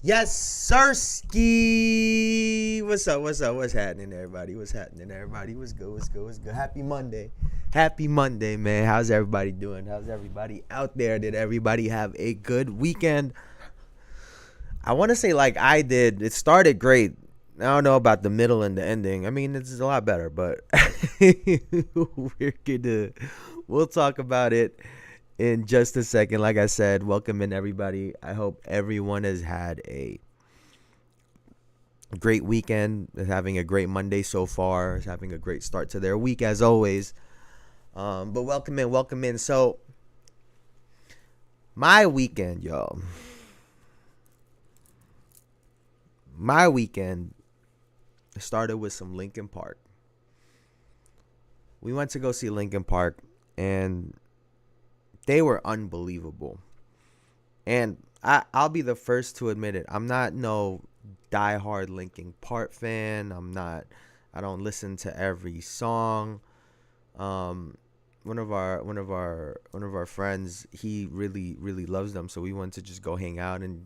Yes, Sirski. What's up? What's happening, everybody? What's good? What's good? Happy Monday. Happy Monday, man. How's everybody doing? How's everybody out there? Did everybody have a good weekend? I want to say like I did. It started great. I don't know about the middle and the ending. I mean, it's a lot better, but we'll talk about it in just a second. Like I said, welcome in everybody. I hope everyone has had a great weekend, is having a great Monday so far, is having a great start to their week as always. But welcome in. So my weekend, y'all. My weekend started with some Linkin Park. We went to go see Linkin Park, and they were unbelievable. And I'll be the first to admit it. I'm not no diehard Linkin Park fan. I don't listen to every song. One of our friends, he really loves them, so we went to just go hang out, and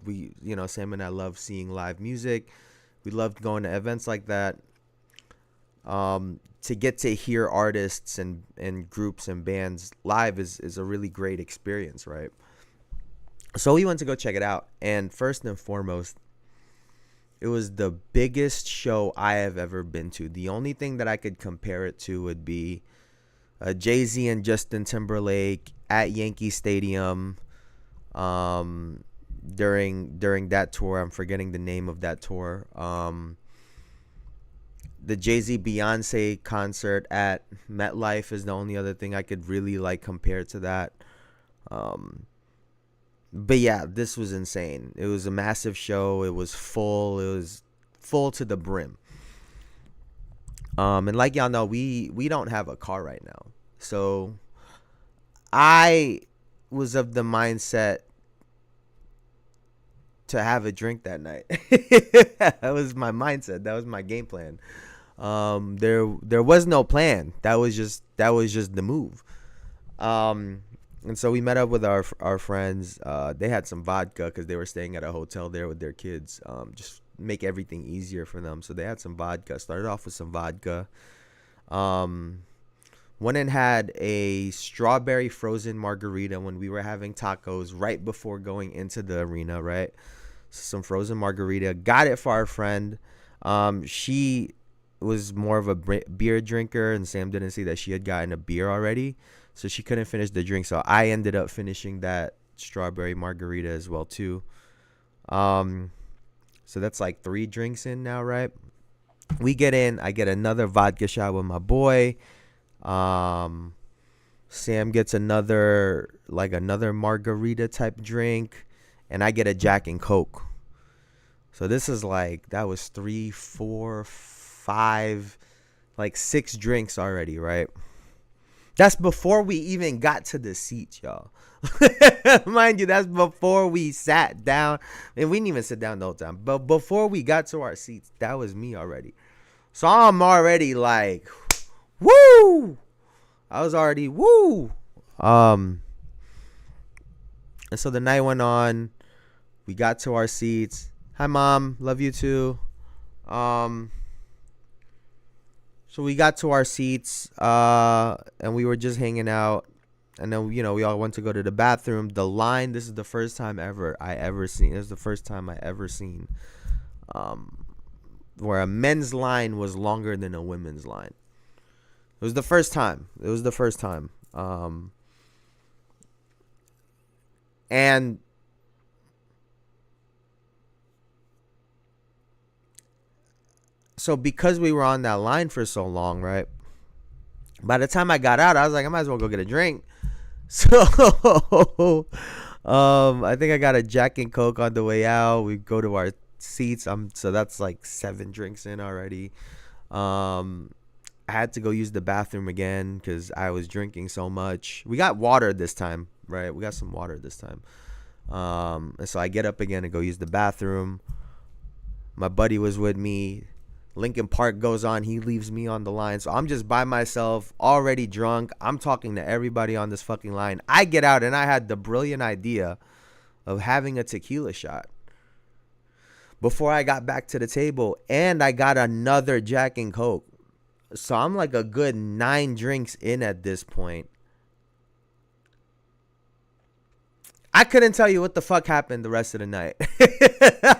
Sam and I love seeing live music. We loved going to events like that. To get to hear artists and groups and bands live is a really great experience, right? So we went to go check it out, and first and foremost, it was the biggest show I have ever been to. The only thing that I could compare it to would be Jay-Z and Justin Timberlake at Yankee Stadium during that tour. I'm forgetting the name of that tour. The Jay-Z Beyonce concert at MetLife is the only other thing I could really like compare to that. But yeah, this was insane. It was a massive show. It was full. It was full to the brim. And like y'all know, we don't have a car right now. So I was of the mindset to have a drink that night. That was my mindset. That was my game plan. There was no plan. That was just the move. And so we met up with our friends. They had some vodka because they were staying at a hotel there with their kids. Just make everything easier for them. So they had some vodka. Started off with some vodka. Went and had a strawberry frozen margarita when we were having tacos right before going into the arena, right? So some frozen margarita. Got it for our friend. She was more of a beer drinker, and Sam didn't see that she had gotten a beer already, so she couldn't finish the drink. So I ended up finishing that strawberry margarita as well too. So that's like 3 drinks in now, right? We get in. I get another vodka shot with my boy. Sam gets another margarita type drink, and I get a Jack and Coke. So this is that was 3, 4, 5, 6 drinks already, right? That's before we even got to the seats, y'all. Mind you, that's before we sat down. And we didn't even sit down the whole time. But before we got to our seats, that was me already. So I'm already woo! I was already woo! And so the night went on. We got to our seats. Hi, Mom. Love you too. So we got to our seats, and we were just hanging out. And then, we all went to go to the bathroom. The line, this is the first time I ever seen where a men's line was longer than a women's line. It was the first time. And so because we were on that line for so long, right? By the time I got out, I was like, I might as well go get a drink. So I think I got a Jack and Coke on the way out. We go to our seats. So that's 7 drinks in already. I had to go use the bathroom again because I was drinking so much. We got water this time, right? We got some water this time. And so I get up again and go use the bathroom. My buddy was with me. Linkin Park goes on. He leaves me on the line. So I'm just by myself, already drunk. I'm talking to everybody on this fucking line. I get out and I had the brilliant idea of having a tequila shot. before I got back to the table, and I got another Jack and Coke. So I'm like a good 9 drinks in at this point. I couldn't tell you what the fuck happened the rest of the night.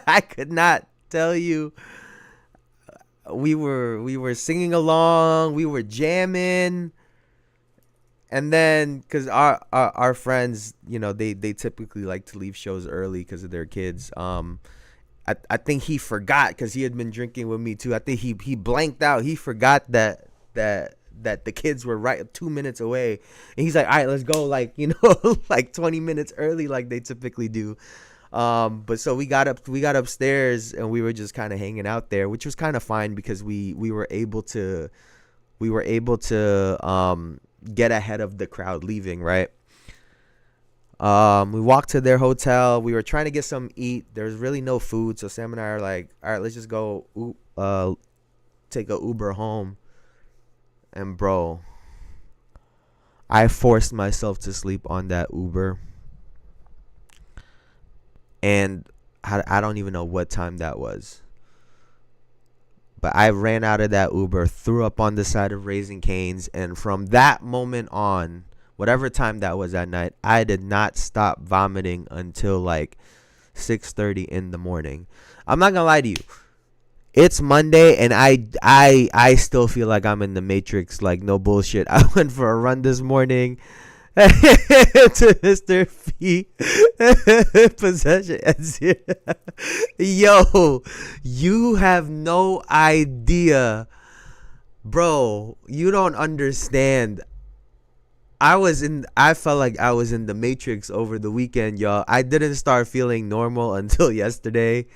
I could not tell you. We were singing along, we were jamming, and then because our friends, they typically like to leave shows early because of their kids. I think he forgot because he had been drinking with me too. I think he blanked out. He forgot that the kids were right 2 minutes away, and he's like, all right, let's go, like, like 20 minutes early like they typically do. But so we got upstairs and we were just kind of hanging out there, which was kind of fine because we were able to get ahead of the crowd leaving, right? We walked to their hotel. We were trying to get something to eat. There's really no food, so Sam and I are like, all right, let's just go take a Uber home. And bro, I forced myself to sleep on that Uber. And I don't even know what time that was. But I ran out of that Uber, threw up on the side of Raising Cane's, and from that moment on, whatever time that was at night, I did not stop vomiting until like 6:30 in the morning. I'm not gonna lie to you. It's Monday and I still feel like I'm in the Matrix, like no bullshit. I went for a run this morning to Mr. P possession. Yo, you have no idea, bro. You don't understand. I felt like I was in the Matrix over the weekend, y'all. I didn't start feeling normal until yesterday.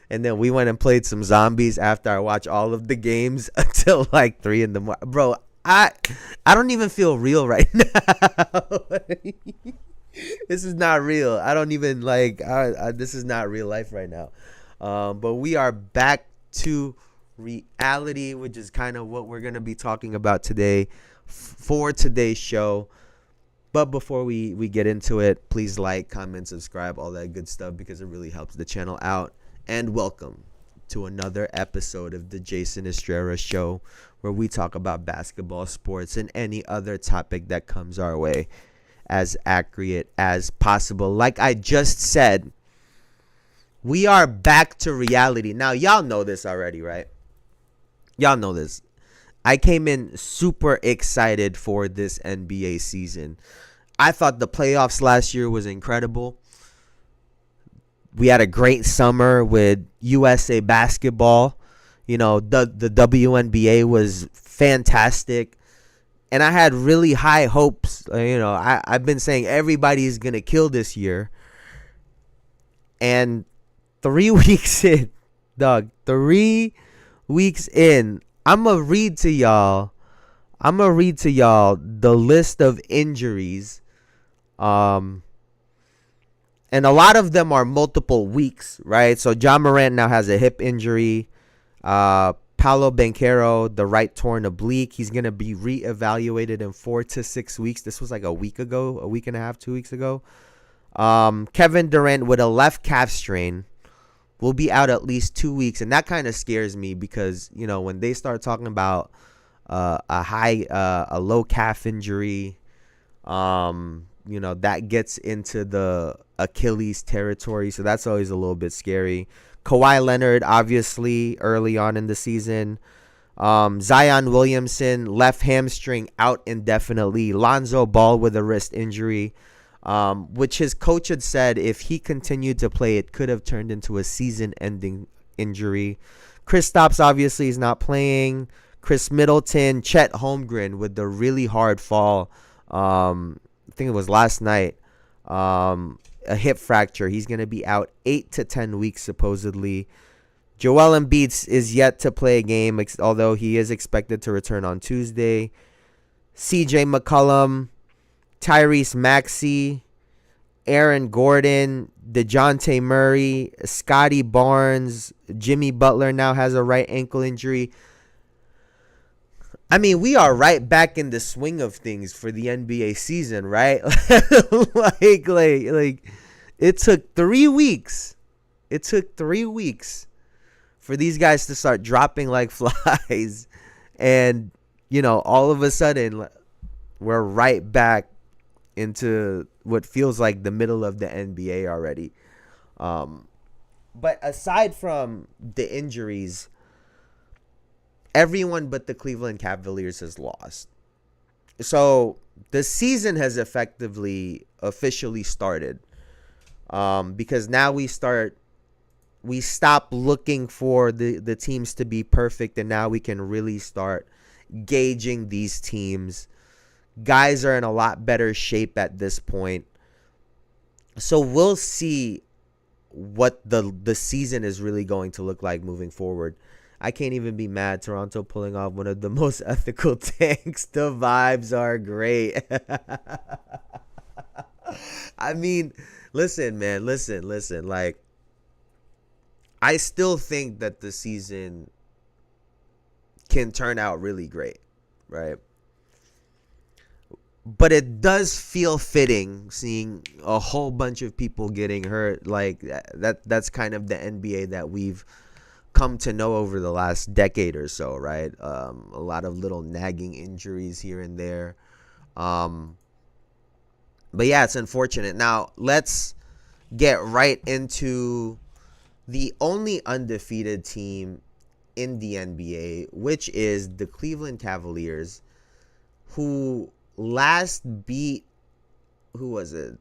And then we went and played some zombies after I watched all of the games until like 3 in the morning. Bro, I don't even feel real right now. This is not real. I don't even like, this is not real life right now. But we are back to reality, which is kind of what we're going to be talking about today for today's show. But before we get into it, please like, comment, subscribe, all that good stuff, because it really helps the channel out. And welcome to another episode of the Jayson Estrera Show, where we talk about basketball, sports, and any other topic that comes our way as accurate as possible. Like I just said, we are back to reality. Now, y'all know this already, right? Y'all know this. I came in super excited for this NBA season. I thought the playoffs last year was incredible. We had a great summer with USA basketball. The WNBA was fantastic. And I had really high hopes. I've been saying everybody's going to kill this year. And 3 weeks in, dog, 3 weeks in, I'm going to read to y'all the list of injuries. And a lot of them are multiple weeks, right? So John Morant now has a hip injury. Paolo Banchero, the right torn oblique. He's going to be reevaluated in 4 to 6 weeks. This was like a week and a half, 2 weeks ago. Kevin Durant with a left calf strain will be out at least 2 weeks. And that kind of scares me because, when they start talking about a low calf injury, that gets into the Achilles territory. So that's always a little bit scary. Kawhi Leonard, obviously, early on in the season. Zion Williamson, left hamstring, out indefinitely. Lonzo Ball with a wrist injury, which his coach had said if he continued to play, it could have turned into a season-ending injury. Kristaps obviously is not playing. Chris Middleton, Chet Holmgren with the really hard fall. I think it was last night. A hip fracture. He's going to be out 8 to 10 weeks supposedly. Joel Embiid is yet to play a game, although he is expected to return on Tuesday. CJ McCollum, Tyrese Maxey, Aaron Gordon, DeJounte Murray, Scotty Barnes, Jimmy Butler now has a right ankle injury. I mean, we are right back in the swing of things for the NBA season, right? like it took 3 weeks. It took 3 weeks for these guys to start dropping like flies, and all of a sudden we're right back into what feels like the middle of the NBA already. But aside from the injuries, everyone but the Cleveland Cavaliers has lost. So the season has officially started, because now we stop looking for the teams to be perfect, and now we can really start gauging these teams. Guys are in a lot better shape at this point. So we'll see what the season is really going to look like moving forward. I can't even be mad. Toronto pulling off one of the most ethical tanks. The vibes are great. I mean, listen, man. Listen. Like, I still think that the season can turn out really great, right? But it does feel fitting seeing a whole bunch of people getting hurt. Like, that's kind of the NBA that we've come to know over the last decade or so, right? A lot of little nagging injuries here and there. But yeah, it's unfortunate. Now, let's get right into the only undefeated team in the NBA, which is the Cleveland Cavaliers, who last beat, who was it?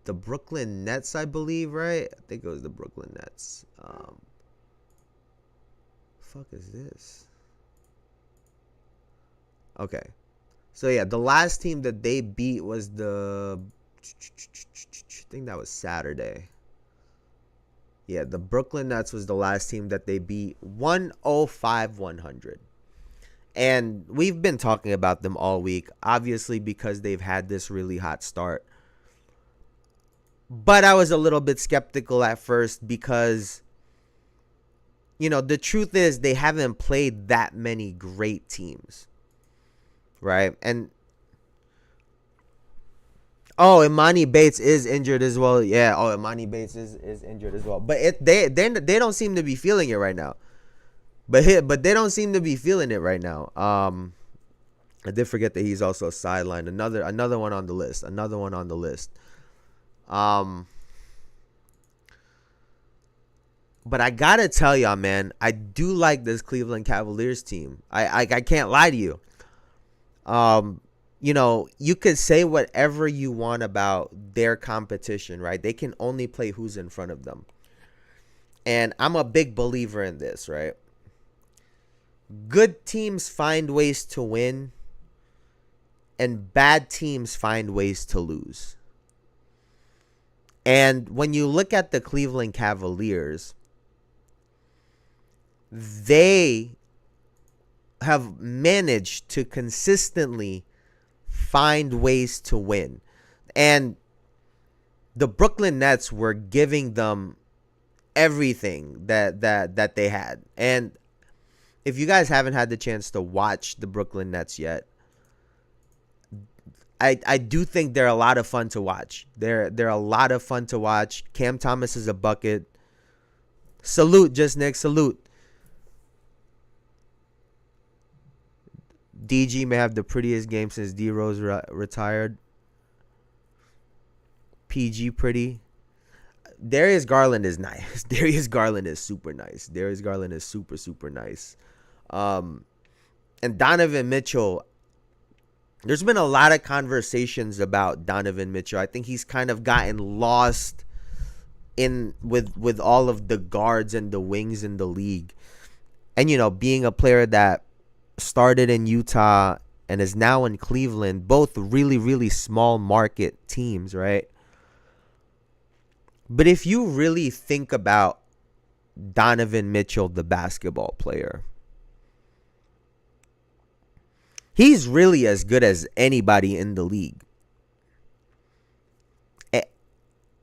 The Brooklyn Nets, I believe, right? I think it was the Brooklyn Nets. Fuck is this? Okay. So yeah, the last team that they beat was I think that was Saturday. Yeah, the Brooklyn Nets was the last team that they beat, 105-100. And we've been talking about them all week, obviously because they've had this really hot start. But I was a little bit skeptical at first because, the truth is they haven't played that many great teams, right? And Imani Bates is injured as well. Yeah, Imani Bates is injured as well. But they don't seem to be feeling it right now. But they don't seem to be feeling it right now. I did forget that he's also sidelined. Another one on the list. But I gotta tell y'all, man, I do like this Cleveland Cavaliers team. I can't lie to you. You could say whatever you want about their competition, right? They can only play who's in front of them. And I'm a big believer in this, right? Good teams find ways to win, and bad teams find ways to lose. And when you look at the Cleveland Cavaliers, they have managed to consistently find ways to win. And the Brooklyn Nets were giving them everything that they had. And if you guys haven't had the chance to watch the Brooklyn Nets yet, I do think they're a lot of fun to watch. They're a lot of fun to watch. Cam Thomas is a bucket. Salute, Just Nick. Salute. DG may have the prettiest game since D Rose retired. PG pretty. Darius Garland is nice. Darius Garland is super nice. Darius Garland is super, super nice. And Donovan Mitchell, there's been a lot of conversations about Donovan Mitchell. I think he's kind of gotten lost in with all of the guards and the wings in the league. And, being a player that started in Utah and is now in Cleveland, both really, really small market teams, right? But if you really think about Donovan Mitchell, the basketball player, he's really as good as anybody in the league.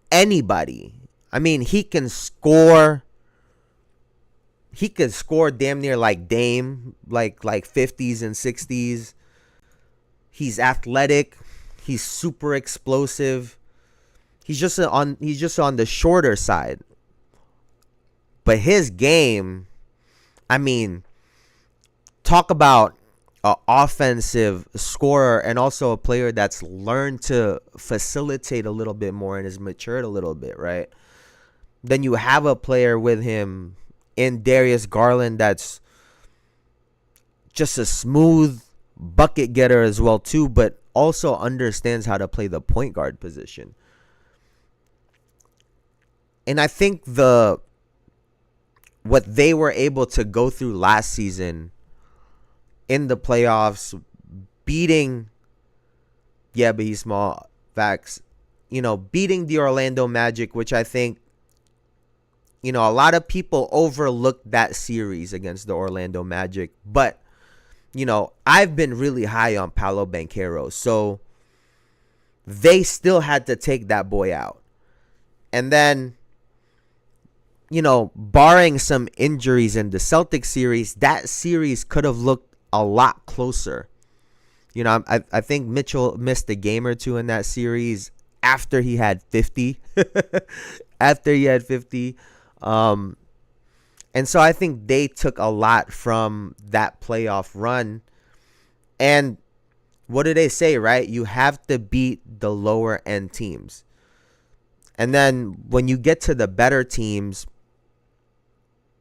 Anybody. I mean, he can score. He could score damn near like Dame, like 50s and 60s. He's athletic. He's super explosive. He's just on the shorter side. But his game I mean, talk about an offensive scorer and also a player that's learned to facilitate a little bit more and has matured a little bit, right? Then you have a player with him in Darius Garland that's just a smooth bucket getter as well too, but also understands how to play the point guard position. And I think what they were able to go through last season in the playoffs, beating, yeah, but he's small, facts, beating the Orlando Magic, which I think, a lot of people overlooked that series against the Orlando Magic. But, I've been really high on Paolo Banchero. So they still had to take that boy out. And then, barring some injuries in the Celtics series, that series could have looked a lot closer. I think Mitchell missed a game or two in that series after he had 50. After he had 50. And so I think they took a lot from that playoff run. And what do they say, right? You have to beat the lower end teams. And then when you get to the better teams,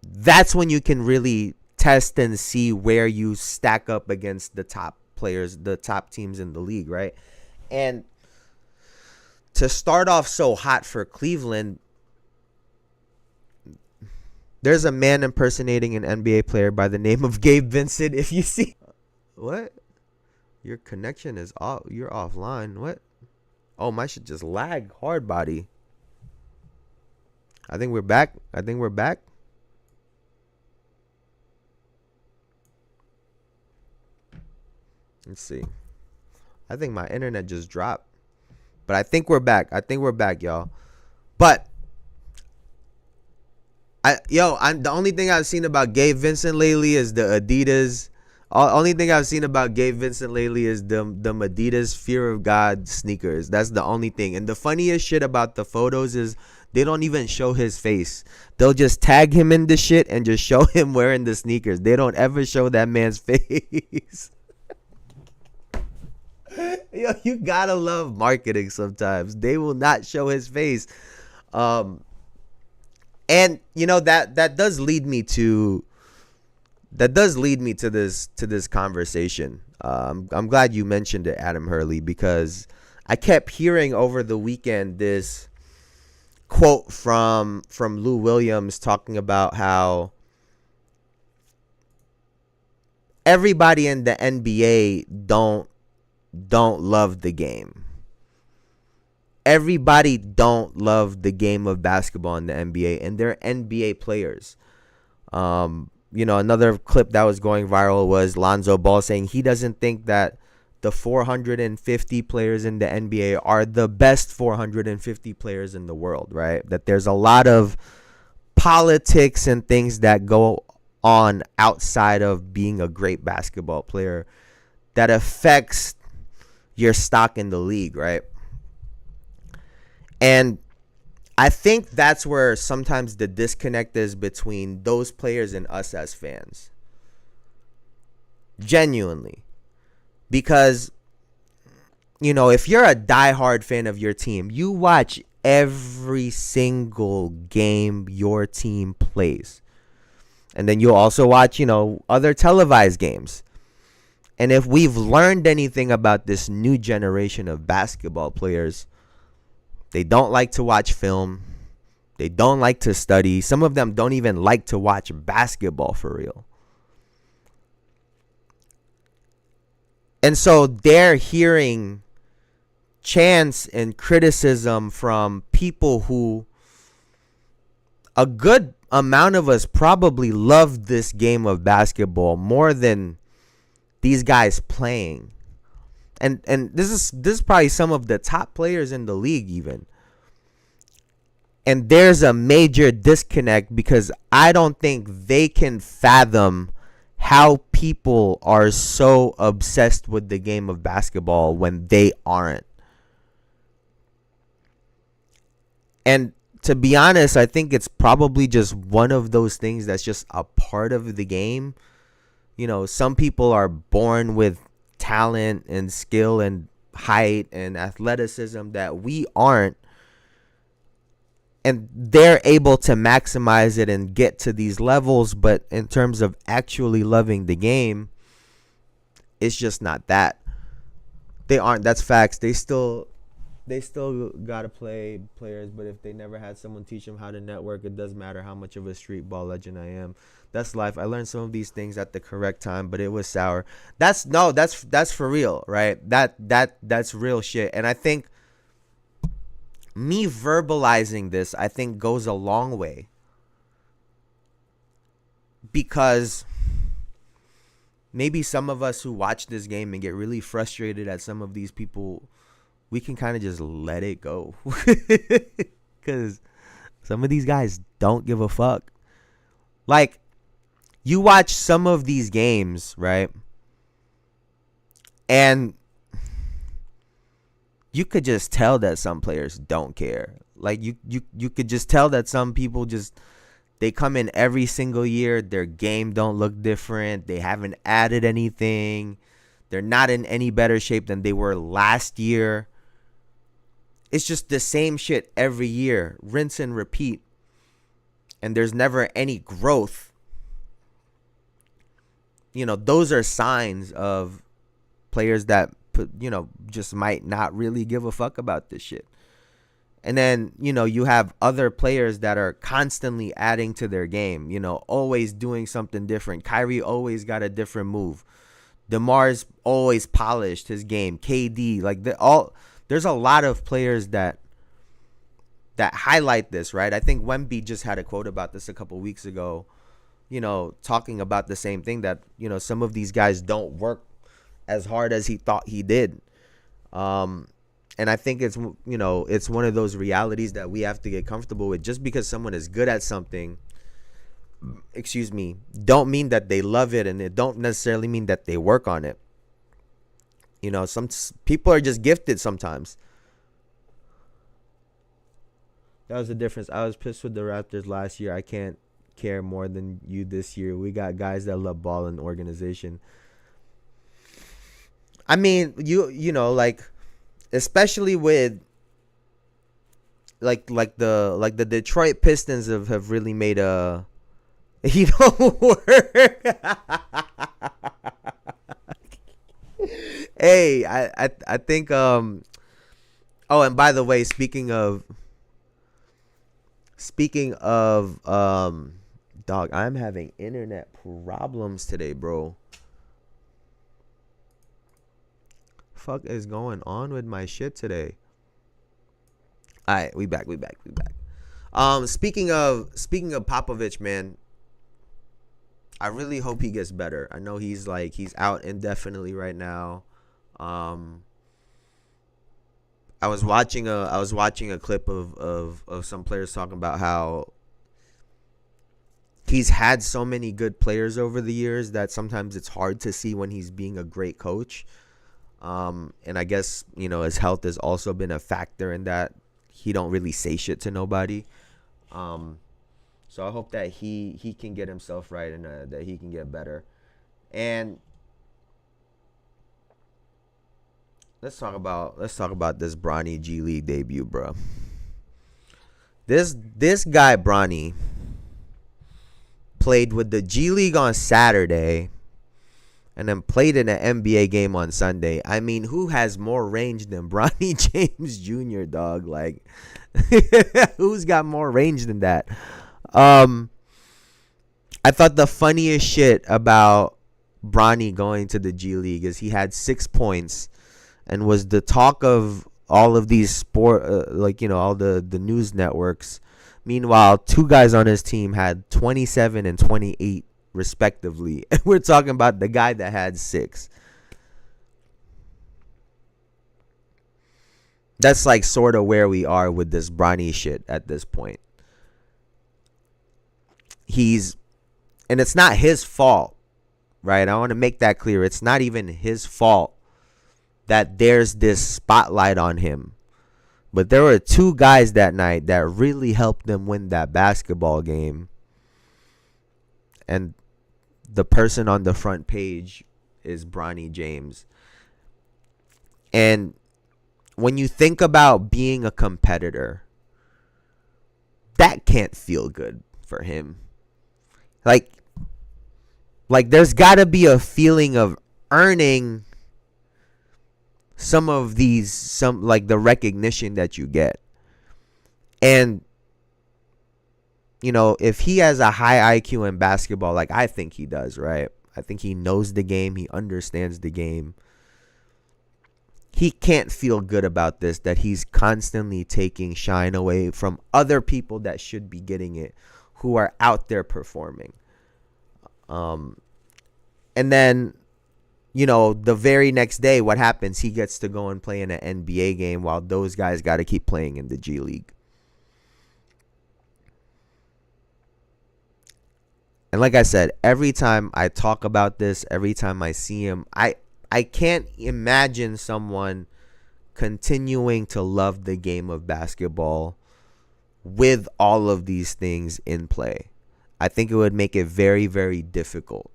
that's when you can really test and see where you stack up against the top players, the top teams in the league, right? And to start off so hot for Cleveland, there's a man impersonating an NBA player by the name of Gabe Vincent. If you see... What? Your connection is off. You're offline. What? Oh, my shit just lagged hard body. I think we're back. Let's see. I think my internet just dropped. But I think we're back. Y'all. But I'm the only thing I've seen about Gabe Vincent lately is the Adidas. Only thing I've seen about Gabe Vincent lately is the Adidas Fear of God sneakers. That's the only thing. And the funniest shit about the photos is they don't even show his face. They'll just tag him in the shit and just show him wearing the sneakers. They don't ever show that man's face. Yo, you gotta love marketing sometimes. They will not show his face. And that does lead me to this conversation. I'm glad you mentioned it, Adam Hurley, because I kept hearing over the weekend this quote from Lou Williams talking about how everybody in the NBA don't love the game. Everybody don't love the game of basketball in the NBA, and they're NBA players. Another clip that was going viral was Lonzo Ball saying he doesn't think that the 450 players in the NBA are the best 450 players in the world, right? That there's a lot of politics and things that go on outside of being a great basketball player that affects your stock in the league, right? And I think that's where sometimes the disconnect is between those players and us as fans. Genuinely. Because, if you're a diehard fan of your team, you watch every single game your team plays. And then you'll also watch, other televised games. And if we've learned anything about this new generation of basketball players, they don't like to watch film. They don't like to study. Some of them don't even like to watch basketball for real. And so they're hearing chants and criticism from people who a good amount of us probably love this game of basketball more than these guys playing. And this is probably some of the top players in the league even. And there's a major disconnect because I don't think they can fathom how people are so obsessed with the game of basketball when they aren't. And to be honest, I think it's probably just one of those things that's just a part of the game. You know, some people are born with talent and skill and height and athleticism that we aren't, and they're able to maximize it and get to these levels. But in terms of actually loving the game, it's just not that. They aren't. That's facts. They still gotta play players, but if they never had someone teach them how to network, it doesn't matter how much of a street ball legend I am. That's life. I learned some of these things at the correct time, but it was sour. That's for real, right? That's real shit. And I think me verbalizing this, I think, goes a long way, because maybe some of us who watch this game and get really frustrated at some of these people, we can kind of just let it go. Because some of these guys don't give a fuck. Like, you watch some of these games, right? And you could just tell that some players don't care. Like, you could just tell that some people just, they come in every single year, their game don't look different, they haven't added anything, they're not in any better shape than they were last year. It's just the same shit every year, rinse and repeat, and there's never any growth. You know, those are signs of players that, just might not really give a fuck about this shit. And then, you have other players that are constantly adding to their game, always doing something different. Kyrie always got a different move. DeMar's always polished his game. KD, there's a lot of players that highlight this, right? I think Wemby just had a quote about this a couple weeks ago, talking about the same thing, that, some of these guys don't work as hard as he thought he did. And I think it's one of those realities that we have to get comfortable with. Just because someone is good at something, don't mean that they love it, and it don't necessarily mean that they work on it. Some people are just gifted sometimes. That was the difference. I was pissed with the Raptors last year. I can't care more than you this year. We got guys that love ball and organization. I mean, especially with like the Detroit Pistons have really made a work. Hey, I think oh, and by the way, speaking of dog, I'm having internet problems today, bro. Fuck is going on with my shit today? All right, we back. Speaking of Popovich, man, I really hope he gets better. I know he's out indefinitely right now. I was watching a clip of some players talking about how he's had so many good players over the years that sometimes it's hard to see when he's being a great coach. And I guess, his health has also been a factor in that. He don't really say shit to nobody. So I hope that he can get himself right, and that he can get better. And let's talk about this Bronny G League debut, bro. This guy Bronny played with the G League on Saturday, and then played in an NBA game on Sunday. I mean, who has more range than Bronny James Jr., dog? Like, who's got more range than that? I thought the funniest shit about Bronny going to the G League is he had 6 points and was the talk of all of these sport, all the news networks. Meanwhile, 2 guys on his team had 27 and 28 respectively. And we're talking about the guy that had 6. That's sort of where we are with this Bronny shit at this point. And it's not his fault, right? I want to make that clear. It's not even his fault that there's this spotlight on him, But there were two guys that night that really helped them win that basketball game. And the person on the front page is Bronny James. And when you think about being a competitor, that can't feel good for him. Like there's got to be a feeling of earning some like the recognition that you get. And if he has a high IQ in basketball, like I think he does, right? I think he knows the game, he understands the game. He can't feel good about this, that he's constantly taking shine away from other people that should be getting it, who are out there performing. And then, the very next day, what happens? He gets to go and play in an NBA game while those guys got to keep playing in the G League. And like I said, every time I talk about this, every time I see him, I can't imagine someone continuing to love the game of basketball with all of these things in play. I think it would make it very, very difficult.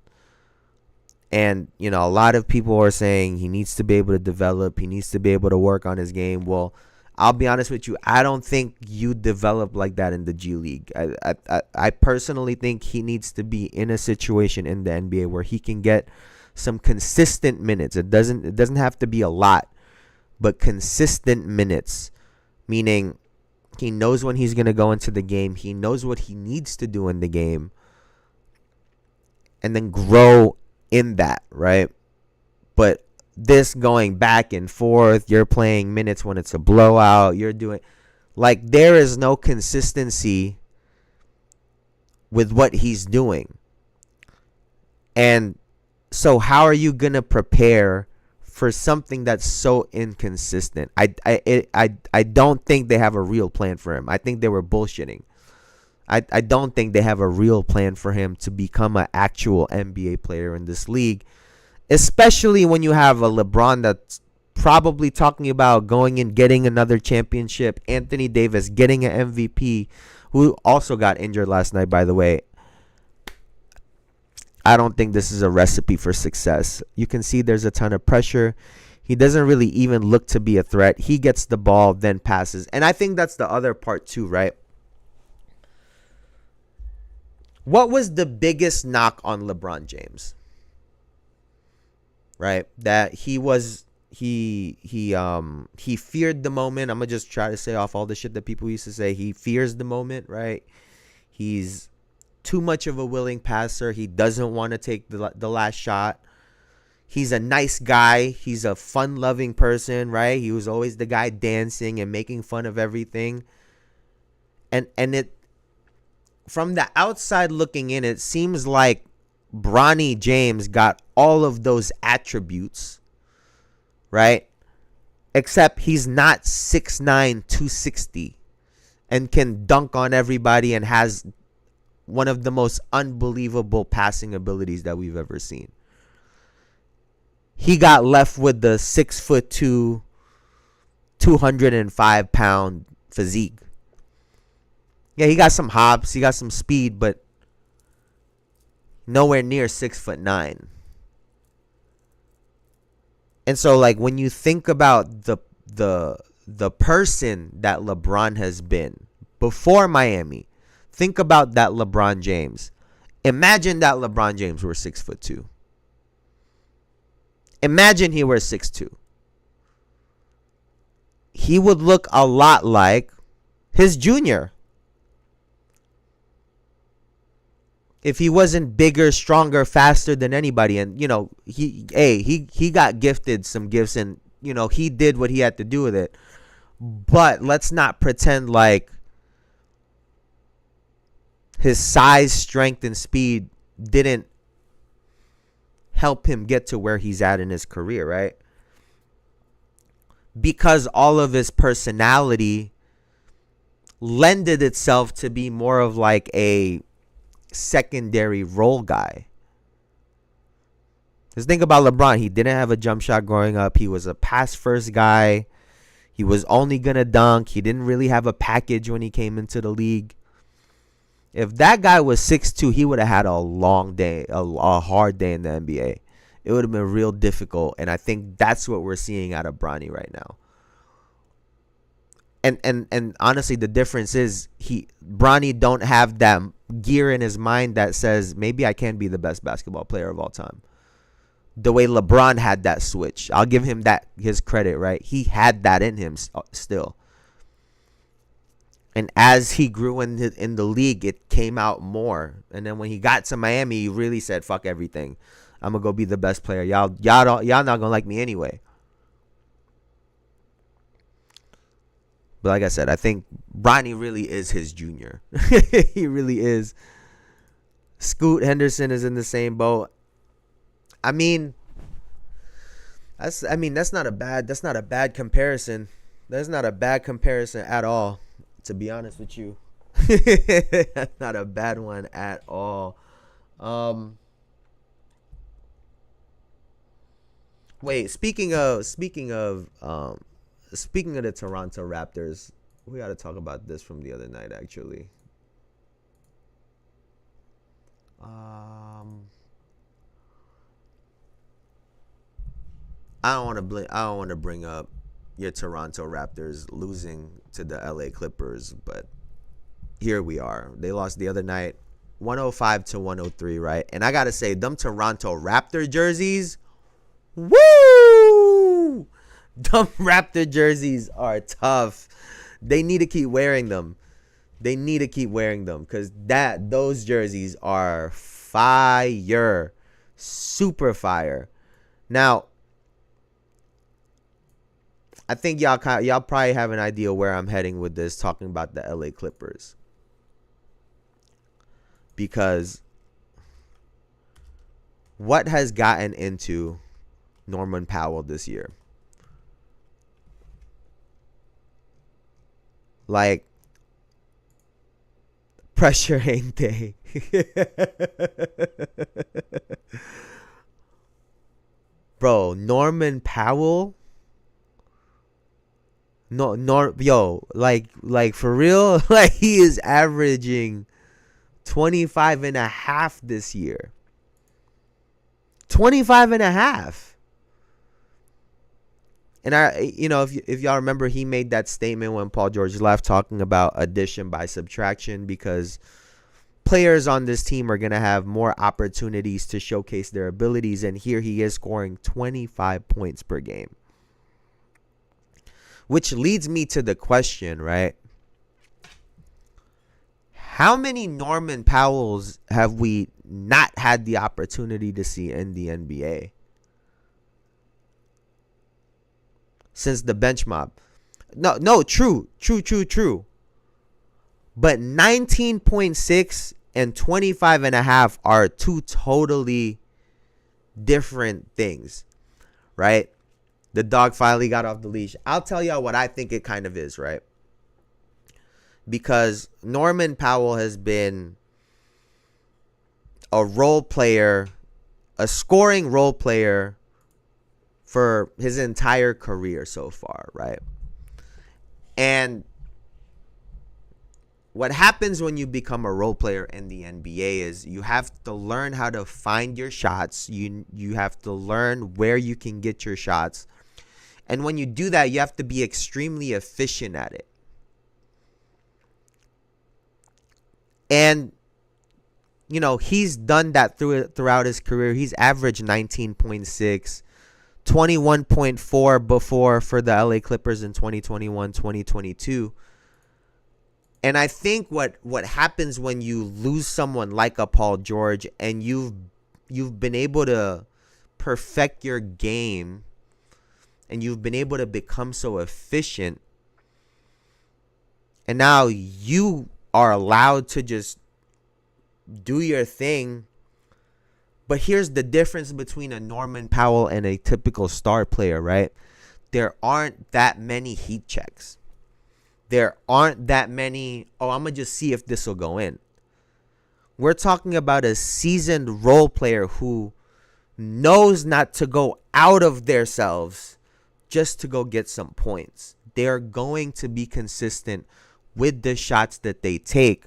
And, a lot of people are saying he needs to be able to develop. He needs to be able to work on his game. Well, I'll be honest with you. I don't think you develop like that in the G League. I personally think he needs to be in a situation in the NBA where he can get some consistent minutes. It doesn't have to be a lot, but consistent minutes, meaning he knows when he's going to go into the game. He knows what he needs to do in the game, and then grow in that, right? But this going back and forth, you're playing minutes when it's a blowout, you're doing, like, there is no consistency with what he's doing. And so how are you going to prepare for something that's so inconsistent? I don't think they have a real plan for him. I think they were bullshitting. I don't think they have a real plan for him to become an actual NBA player in this league, especially when you have a LeBron that's probably talking about going and getting another championship, Anthony Davis getting an MVP, who also got injured last night, by the way. I don't think this is a recipe for success. You can see there's a ton of pressure. He doesn't really even look to be a threat. He gets the ball, then passes. And I think that's the other part too, right? What was the biggest knock on LeBron James? Right? That he feared the moment. I'm going to just try to say off all the shit that people used to say. He fears the moment, right? He's too much of a willing passer. He doesn't want to take the last shot. He's a nice guy. He's a fun-loving person, right? He was always the guy dancing and making fun of everything. And it, from the outside looking in, it seems like Bronny James got all of those attributes, right? Except he's not 6'9", 260 and can dunk on everybody and has one of the most unbelievable passing abilities that we've ever seen. He got left with the 6'2", 205-pound physique. Yeah, he got some hops, he got some speed, but nowhere near 6'9". And so, like, when you think about the person that LeBron has been before Miami, think about that LeBron James. Imagine that LeBron James were 6'2". Imagine he were 6'2". He would look a lot like his junior. If he wasn't bigger, stronger, faster than anybody. And, he got gifted some gifts, and, he did what he had to do with it. But let's not pretend like his size, strength, and speed didn't help him get to where he's at in his career, right? Because all of his personality lended itself to be more of like a secondary role guy. Just think about LeBron. He didn't have a jump shot growing up. He was a pass first guy. He was only going to dunk. He didn't really have a package when he came into the league. If that guy was 6'2", he would have had a long day, a hard day in the NBA. It would have been real difficult, and I think that's what we're seeing out of Bronny right now. And honestly, the difference is Bronny don't have that gear in his mind that says maybe I can be the best basketball player of all time. The way LeBron had that switch, I'll give him his credit, right? He had that in him still. And as he grew in the league, it came out more. And then when he got to Miami, he really said, "Fuck everything. I'm gonna go be the best player. Y'all not gonna like me anyway." But like I said, I think Bronny really is his junior. He really is. Scoot Henderson is in the same boat. I mean, that's not a bad comparison. That's not a bad comparison at all. To be honest with you, not a bad one at all. Wait, speaking of the Toronto Raptors, we got to talk about this from the other night, actually. I don't want to bring up your Toronto Raptors losing to the LA Clippers, but here we are. They lost the other night, 105-103, right? And I gotta say, them Toronto Raptor jerseys, woo! Them Raptor jerseys are tough. They need to keep wearing them. Because those jerseys are fire, super fire. Now, I think y'all probably have an idea where I'm heading with this, talking about the LA Clippers. Because what has gotten into Norman Powell this year? Like, pressure ain't they? Bro, Norman Powell? Like for real, like he is averaging 25.5 this year. 25.5. And if y'all remember, he made that statement when Paul George left, talking about addition by subtraction, because players on this team are going to have more opportunities to showcase their abilities. And here he is scoring 25 points per game. Which leads me to the question, right? How many Norman Powells have we not had the opportunity to see in the NBA since the bench mob? No, true. But 19.6 and 25.5 are two totally different things, right? The dog finally got off the leash. I'll tell y'all what I think it kind of is, right? Because Norman Powell has been a role player, a scoring role player for his entire career so far, right? And what happens when you become a role player in the NBA is you have to learn how to find your shots. You have to learn where you can get your shots. And when you do that, you have to be extremely efficient at it. And, he's done that throughout his career. He's averaged 19.6, 21.4 before for the LA Clippers in 2021, 2022. And I think what happens when you lose someone like a Paul George and you've been able to perfect your game, and you've been able to become so efficient, and now you are allowed to just do your thing. But here's the difference between a Norman Powell and a typical star player, right? There aren't that many heat checks. There aren't that many, I'm going to just see if this will go in. We're talking about a seasoned role player who knows not to go out of themselves just to go get some points, they're going to be consistent with the shots that they take.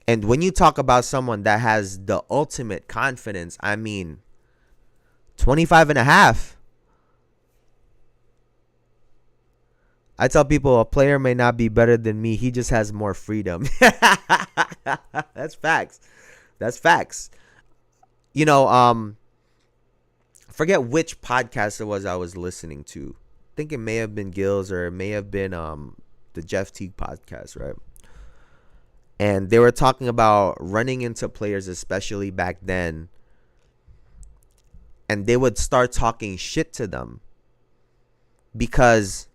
And when you talk about someone that has the ultimate confidence, I mean, 25 and a half. I tell people a player may not be better than me. He just has more freedom. That's facts. That's facts. You know, forget which podcast it was I was listening to. I think it may have been Gills or it may have been the Jeff Teague podcast, right? And they were talking about running into players, especially back then, and they would start talking shit to them because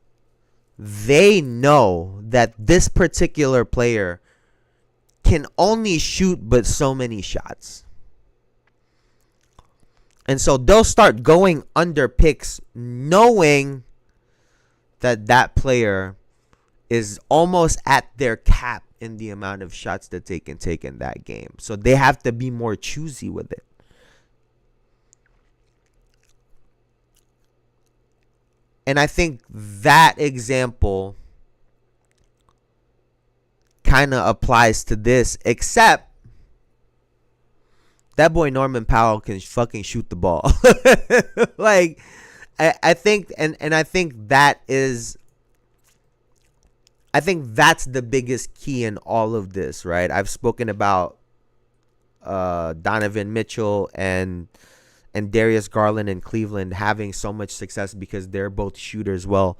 they know that this particular player can only shoot but so many shots. And so they'll start going under picks knowing that that player is almost at their cap in the amount of shots that they can take in that game. So they have to be more choosy with it. And I think that example kind of applies to this, except that boy Norman Powell can fucking shoot the ball. Like, I think, and I think that is, I think that's the biggest key in all of this, right? I've spoken about Donovan Mitchell and Darius Garland in Cleveland having so much success because they're both shooters. Well,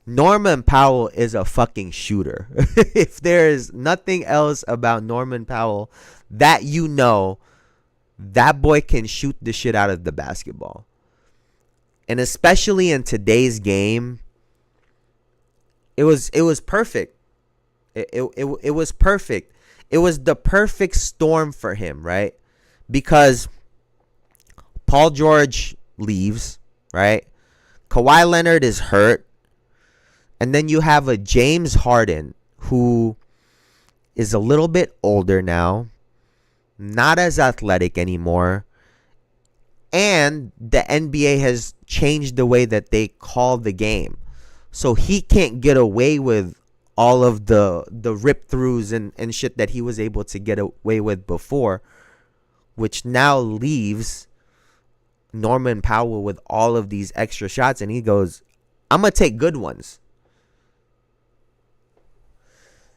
Norman Powell is a fucking shooter. If there is nothing else about Norman Powell that you know, that boy can shoot the shit out of the basketball. And especially in today's game, it was perfect. It was perfect. It was the perfect storm for him, right? Because Paul George leaves, right? Kawhi Leonard is hurt. And then you have a James Harden who is a little bit older now, not as athletic anymore. And the NBA has changed the way that they call the game. So he can't get away with all of the rip throughs and shit that he was able to get away with before, which now leaves Norman Powell with all of these extra shots. And he goes, I'm going to take good ones.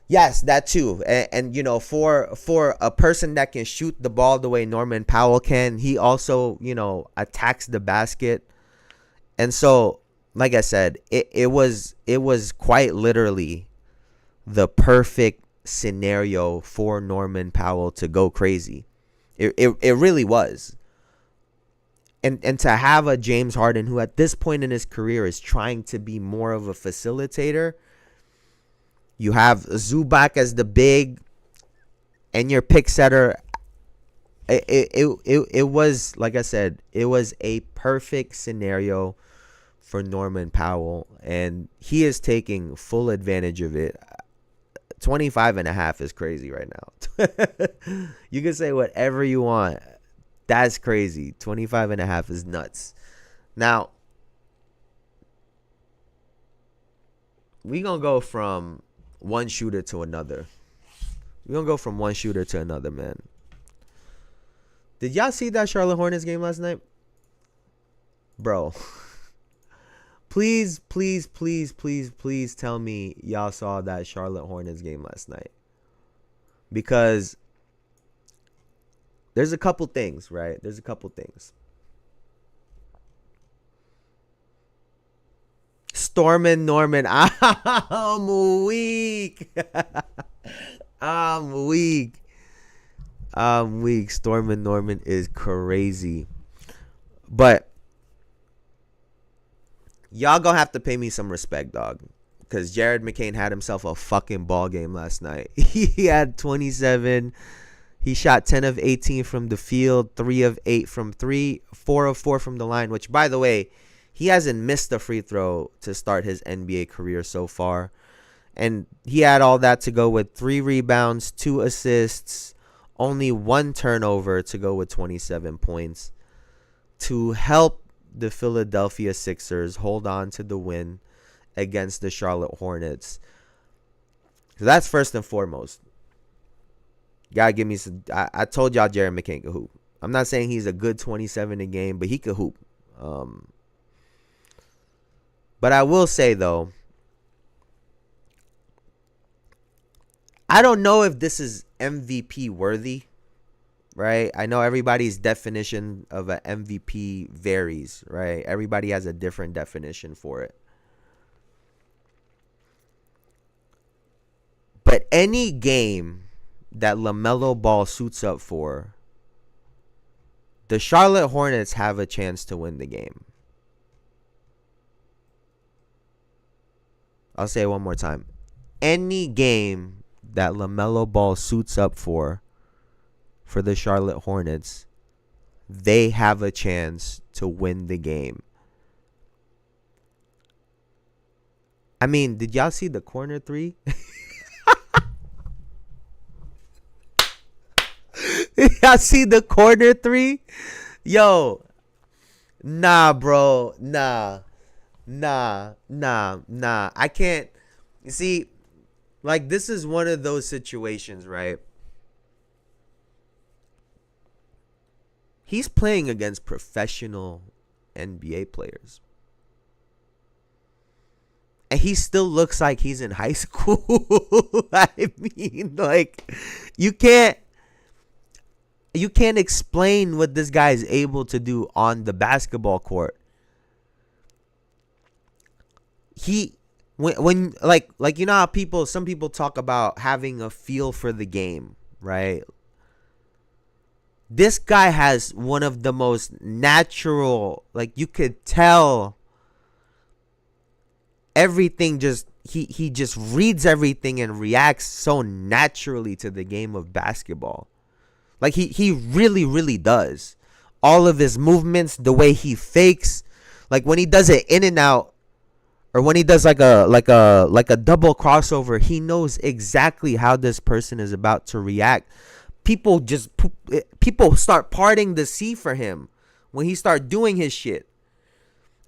Yes, that too. And you know, for a person that can shoot the ball the way Norman Powell can, he also, you know, attacks the basket. And so, like I said, it was quite literally the perfect scenario for Norman Powell to go crazy. It really was. And to have a James Harden who at this point in his career is trying to be more of a facilitator. You have Zubac as the big and your pick setter. It was, like I said, it was a perfect scenario for Norman Powell, and he is taking full advantage of it. 25 and a half is crazy right now. You can say whatever you want. That's crazy. 25 and a half is nuts. Now, we're going to go from one shooter to another. We're going to go from one shooter to another, man. Did y'all see that Charlotte Hornets game last night? Bro. Please tell me y'all saw that Charlotte Hornets game last night. Because there's a couple things, right? There's a couple things. Stormin' Norman. I'm weak. I'm weak. Stormin' Norman is crazy. But y'all gonna have to pay me some respect, dog. Because Jared McCain had himself a fucking ball game last night. He had 27. He shot 10 of 18 from the field, 3 of 8 from 3, 4 of 4 from the line, which, by the way, he hasn't missed a free throw to start his NBA career so far. And he had all that to go with 3 rebounds, 2 assists, only 1 turnover to go with 27 points to help the Philadelphia Sixers hold on to the win against the Charlotte Hornets. So that's first and foremost. Gotta give me some. I told y'all Jared McCain could hoop. I'm not saying he's a good 27 a game, but he could hoop. But I will say, though, I don't know if this is MVP worthy, right? I know everybody's definition of an MVP varies, right? Everybody has a different definition for it. But any game that LaMelo Ball suits up for, the Charlotte Hornets have a chance to win the game. I'll say it one more time. Any game that LaMelo Ball suits up for the Charlotte Hornets, they have a chance to win the game. I mean, did y'all see the corner three? Y'all see the corner three? Yo, nah, bro. Nah. I can't. You see, like, this is one of those situations, right? He's playing against professional NBA players. And he still looks like he's in high school. I mean, like, you can't explain what this guy is able to do on the basketball court. When like you know how some people talk about having a feel for the game, right? This guy has one of the most natural, like, you could tell everything, just he just reads everything and reacts so naturally to the game of basketball. Like, he really, really does. All of his movements, the way he fakes, like when he does it in and out, or when he does like a double crossover, he knows exactly how this person is about to react. People start parting the sea for him when he start doing his shit.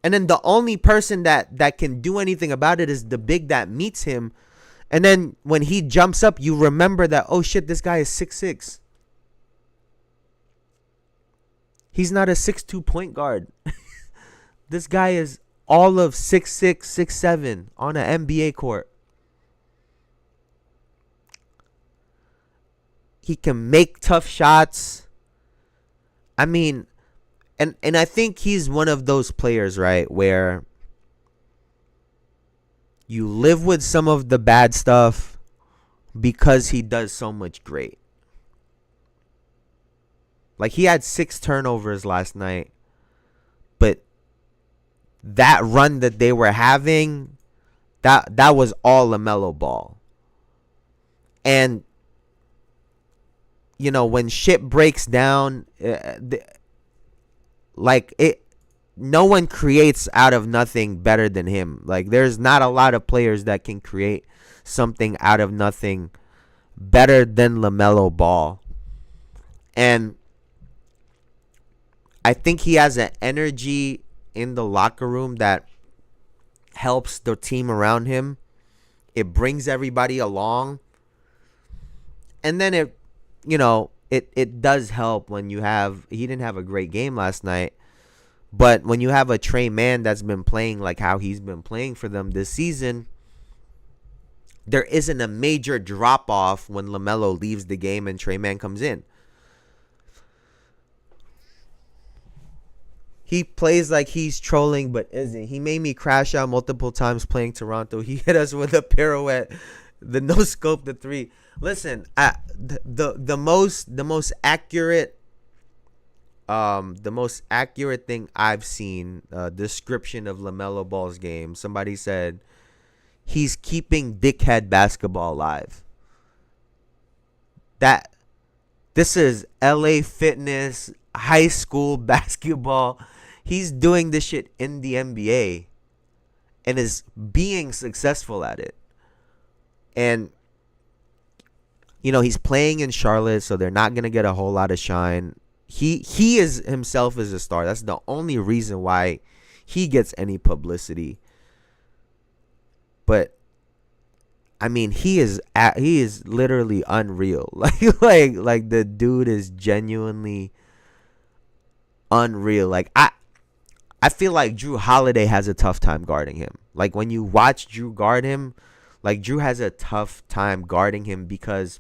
And then the only person that can do anything about it is the big that meets him. And then when he jumps up, you remember that, oh shit, this guy is 6'6". He's not a 6'2" point guard. This guy is all of 6'6", 6'7" on an NBA court. He can make tough shots. I mean, and I think he's one of those players, right, where you live with some of the bad stuff because he does so much great. Like, he had 6 turnovers last night, but that run that they were having, that was all LaMelo Ball. And, you know, when shit breaks down, no one creates out of nothing better than him. Like, there's not a lot of players that can create something out of nothing better than LaMelo Ball. And I think he has an energy in the locker room that helps the team around him. It brings everybody along. And then it does help when he didn't have a great game last night, but when you have a Trey Mann that's been playing like how he's been playing for them this season, there isn't a major drop off when LaMelo leaves the game and Trey Mann comes in. He plays like he's trolling, but isn't. He made me crash out multiple times playing Toronto. He hit us with a pirouette, the no scope, the three. Listen, the most accurate thing I've seen, description of LaMelo Ball's game. Somebody said he's keeping dickhead basketball alive. This is LA Fitness high school basketball. He's doing this shit in the NBA and is being successful at it. And, you know, he's playing in Charlotte, so they're not going to get a whole lot of shine. he is himself as a star. That's the only reason why he gets any publicity. But I mean, he is literally unreal. Like the dude is genuinely unreal. Like I feel like Drew Holiday has a tough time guarding him. Like when you watch Drew guard him, like Drew has a tough time guarding him because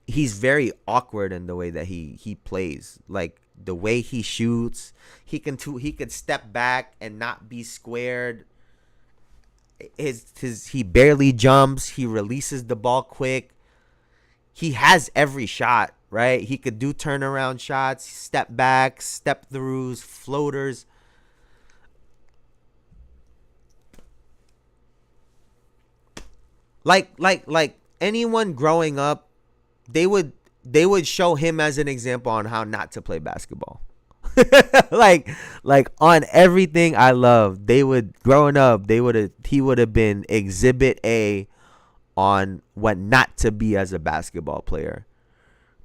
he's very awkward in the way that he plays. Like the way he shoots, he could step back and not be squared. He barely jumps. He releases the ball quick. He has every shot, right? He could do turnaround shots, step back, step throughs, floaters. Like anyone growing up, they would show him as an example on how not to play basketball. like on everything I love, they would growing up, he would have been exhibit A on what not to be as a basketball player.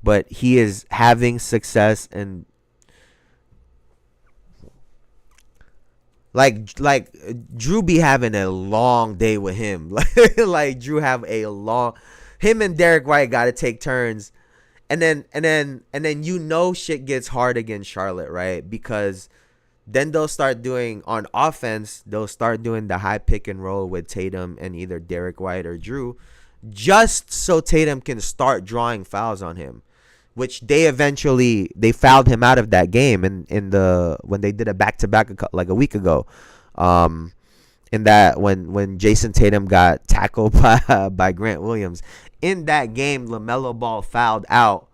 But he is having success, and like Drew be having a long day with him. Like Drew have a long, him and Derek White got to take turns. And then shit gets hard against Charlotte, right? Because then they'll start doing on offense, they'll start doing the high pick and roll with Tatum and either Derek White or Drew, just so Tatum can start drawing fouls on him, which they fouled him out of that game when they did a back-to-back like a week ago. In that when Jason Tatum got tackled by Grant Williams. In that game, LaMelo Ball fouled out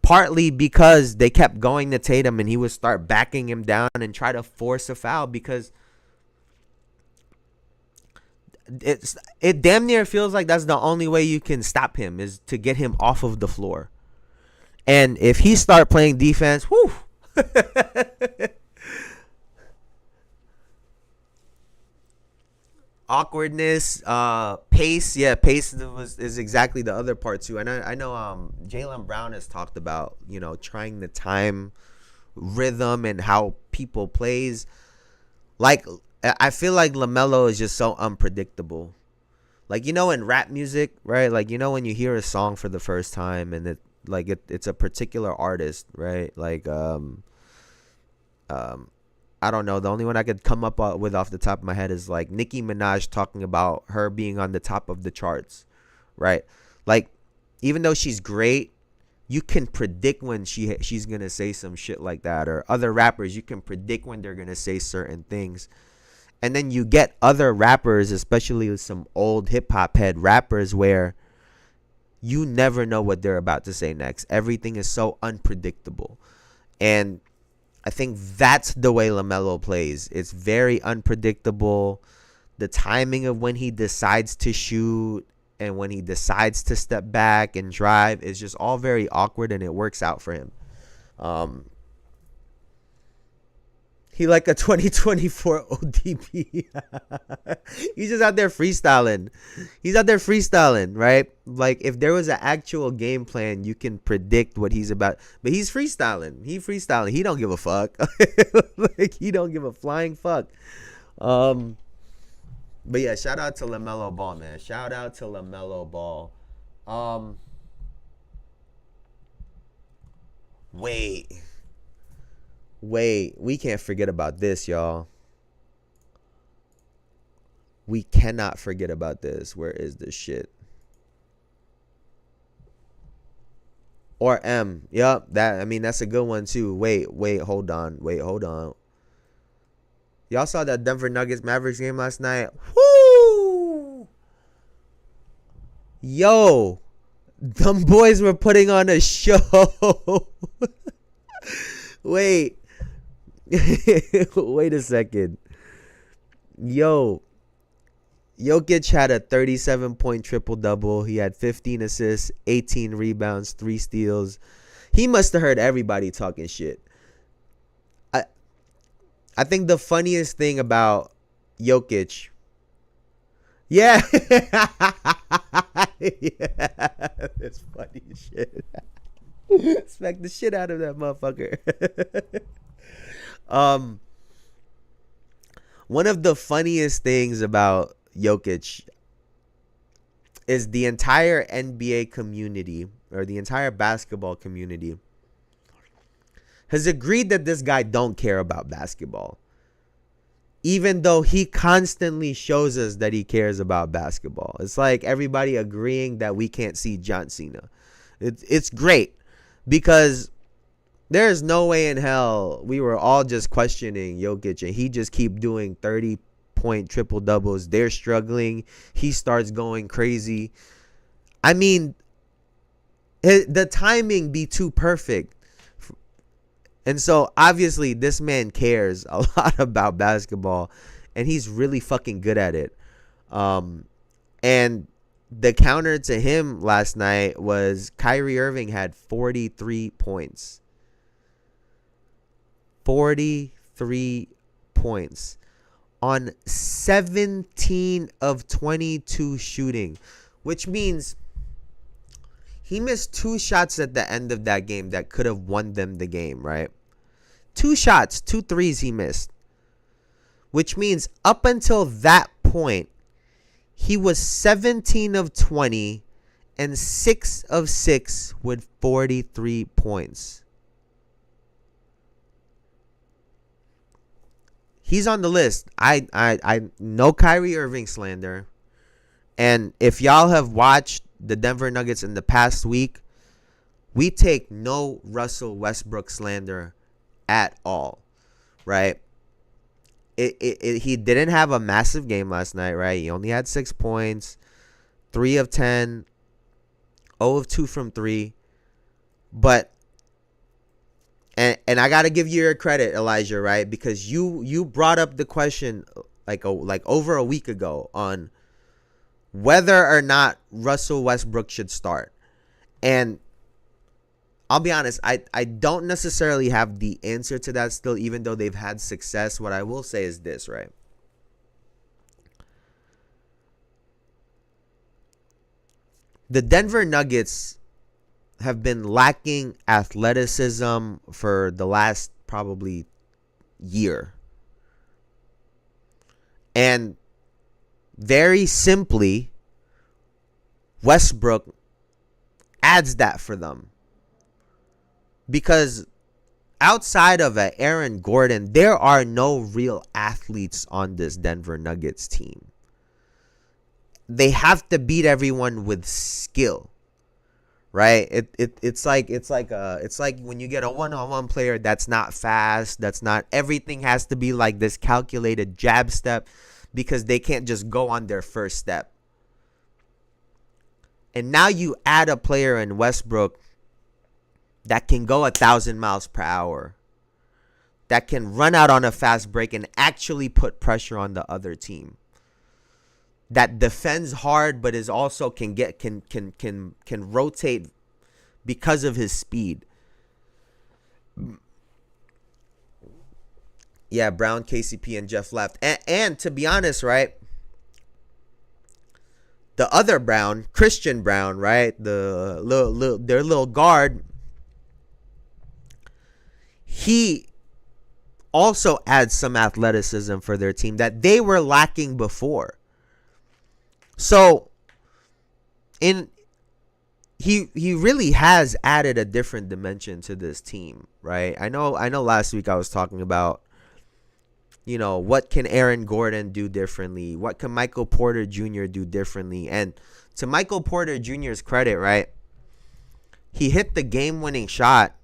partly because they kept going to Tatum and he would start backing him down and try to force a foul because it damn near feels like that's the only way you can stop him is to get him off of the floor. And if he start playing defense, whew. Awkwardness, pace. Yeah, pace is exactly the other part too. And I know Jaylen Brown has talked about, trying to time rhythm and how people plays. Like I feel like LaMelo is just so unpredictable. Like in rap music, right? Like when you hear a song for the first time and it's a particular artist, right? Like I don't know. The only one I could come up with off the top of my head is like Nicki Minaj talking about her being on the top of the charts, right? Like, even though she's great, you can predict when she's going to say some shit like that. Or other rappers, you can predict when they're going to say certain things. And then you get other rappers, especially some old hip-hop head rappers, where you never know what they're about to say next. Everything is so unpredictable. And I think that's the way LaMelo plays. It's very unpredictable. The timing of when he decides to shoot and when he decides to step back and drive is just all very awkward, and it works out for him. He like a 2024 ODP. He's just out there freestyling. He's out there freestyling, right? Like if there was an actual game plan, you can predict what he's about. But he's freestyling. He don't give a fuck. Like he don't give a flying fuck. But yeah, shout out to LaMelo Ball, man. Shout out to LaMelo Ball. Wait, we can't forget about this, y'all. We cannot forget about this. Where is this shit? Or M. Yup, that's a good one too. Wait, hold on. Y'all saw that Denver Nuggets Mavericks game last night? Woo! Yo, them boys were putting on a show. Wait. Wait a second. Yo, Jokic had a 37-point triple-double. He had 15 assists, 18 rebounds, 3 steals. He must have heard everybody talking shit. I think the funniest thing about Jokic, yeah, yeah, it's funny as shit. Smack the shit out of that motherfucker. um, One of the funniest things about Jokic is the entire NBA community, or the entire basketball community, has agreed that this guy don't care about basketball, even though he constantly shows us that he cares about basketball. It's like everybody agreeing that we can't see John Cena. It's great, because there's no way in hell we were all just questioning Jokic and he just keep doing 30-point triple doubles. They're struggling. He starts going crazy. I mean, the timing be too perfect. And so obviously this man cares a lot about basketball, and he's really fucking good at it. And the counter to him last night was Kyrie Irving had 43 points. 43 points on 17 of 22 shooting, which means he missed 2 shots at the end of that game that could have won them the game, right? 2 shots, 2 threes he missed, which means up until that point, he was 17 of 20 and 6 of 6 with 43 points. He's on the list. I know Kyrie Irving slander. And if y'all have watched the Denver Nuggets in the past week, we take no Russell Westbrook slander at all, right? He didn't have a massive game last night, right? He only had 6 points, 3 of 10, 0 of 2 from 3. But and I got to give you your credit, Elijah, right? Because you brought up the question like over a week ago on whether or not Russell Westbrook should start. And I'll be honest, I don't necessarily have the answer to that still, even though they've had success. What I will say is this, right? The Denver Nuggets have been lacking athleticism for the last probably year. And very simply, Westbrook adds that for them. Because outside of Aaron Gordon, there are no real athletes on this Denver Nuggets team. They have to beat everyone with skill, right? It's like when you get a one-on-one player that's not fast, that's not, everything has to be like this calculated jab step because they can't just go on their first step. And now you add a player in Westbrook that can go 1,000 miles per hour, that can run out on a fast break and actually put pressure on the other team, that defends hard but is also can rotate because of his speed. Yeah, Brown, KCP, and Jeff left. And to be honest, right, the other Brown, Christian Brown, right, their little guard, he also adds some athleticism for their team that they were lacking before. So, he really has added a different dimension to this team, right? I know last week I was talking about, what can Aaron Gordon do differently? What can Michael Porter Jr. do differently? And to Michael Porter Jr.'s credit, right, he hit the game-winning shot,